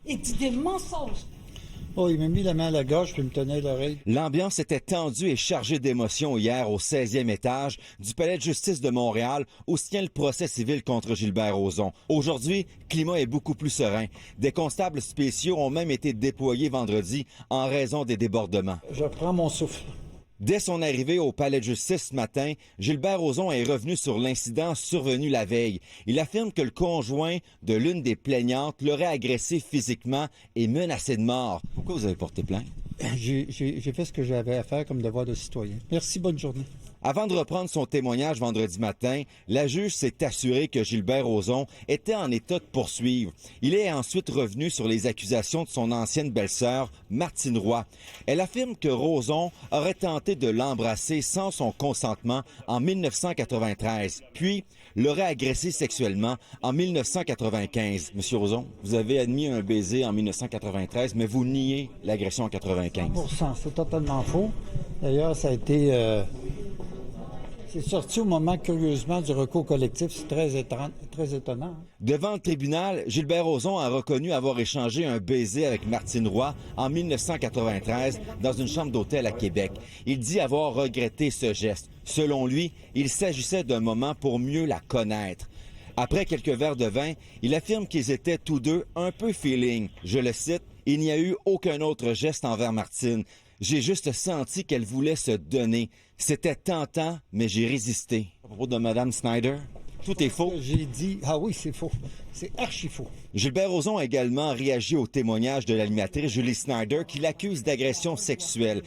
Il dit des mensonges. Oh, il m'a mis la main à la gorge puis il me tenait l'oreille. L'ambiance était tendue et chargée d'émotions hier au 16e étage du Palais de justice de Montréal où se tient le procès civil contre Gilbert Rozon. Aujourd'hui, le climat est beaucoup plus serein. Des constables spéciaux ont même été déployés vendredi en raison des débordements. Je prends mon souffle. Dès son arrivée au palais de justice ce matin, Gilbert Rozon est revenu sur l'incident survenu la veille. Il affirme que le conjoint de l'une des plaignantes l'aurait agressé physiquement et menacé de mort. Pourquoi vous avez porté plainte? J'ai fait ce que j'avais à faire comme devoir de citoyen. Merci, bonne journée. Avant de reprendre son témoignage vendredi matin, la juge s'est assurée que Gilbert Rozon était en état de poursuivre. Il est ensuite revenu sur les accusations de son ancienne belle-sœur, Martine Roy. Elle affirme que Rozon aurait tenté de l'embrasser sans son consentement en 1993, puis l'aurait agressé sexuellement en 1995. Monsieur Rozon, vous avez admis un baiser en 1993, mais vous niez l'agression en 95. 100%, c'est totalement faux. D'ailleurs, ça a été... C'est sorti au moment, curieusement, du recours collectif. C'est très étonnant. Hein? Devant le tribunal, Gilbert Rozon a reconnu avoir échangé un baiser avec Martine Roy en 1993 dans une chambre d'hôtel à Québec. Il dit avoir regretté ce geste. Selon lui, il s'agissait d'un moment pour mieux la connaître. Après quelques verres de vin, il affirme qu'ils étaient tous deux un peu feeling. Je le cite, « Il n'y a eu aucun autre geste envers Martine. J'ai juste senti qu'elle voulait se donner. C'était tentant, mais j'ai résisté. » À propos de Mme Snyder, tout est faux. J'ai dit, ah oui, c'est faux. C'est archi faux. Gilbert Rozon a également réagi au témoignage de l'animatrice Julie Snyder qui l'accuse d'agression sexuelle.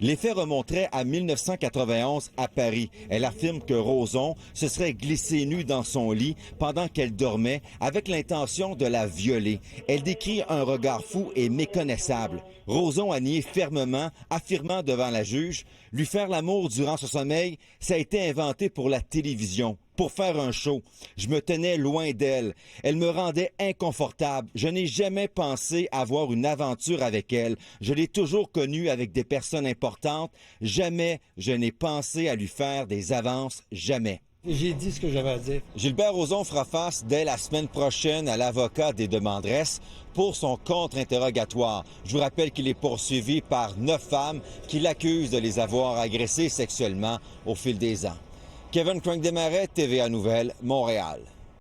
Les faits remonteraient à 1991 à Paris. Elle affirme que Rozon se serait glissé nu dans son lit pendant qu'elle dormait avec l'intention de la violer. Elle décrit un regard fou et méconnaissable. Rozon a nié fermement, affirmant devant la juge, lui faire l'amour durant son sommeil, ça a été inventé pour la télévision, pour faire un show. Je me tenais loin d'elle. Elle me rendait inconfortable. Je n'ai jamais pensé avoir une aventure avec elle. Je l'ai toujours connue avec des personnes importantes. Jamais je n'ai pensé à lui faire des avances. Jamais. J'ai dit ce que j'avais à dire. Gilbert Rozon fera face dès la semaine prochaine à l'avocat des demanderesses pour son contre-interrogatoire. Je vous rappelle qu'il est poursuivi par 9 femmes qui l'accusent de les avoir agressées sexuellement au fil des ans. Kevin Crank-Desmarais, TVA Nouvelles, Montréal.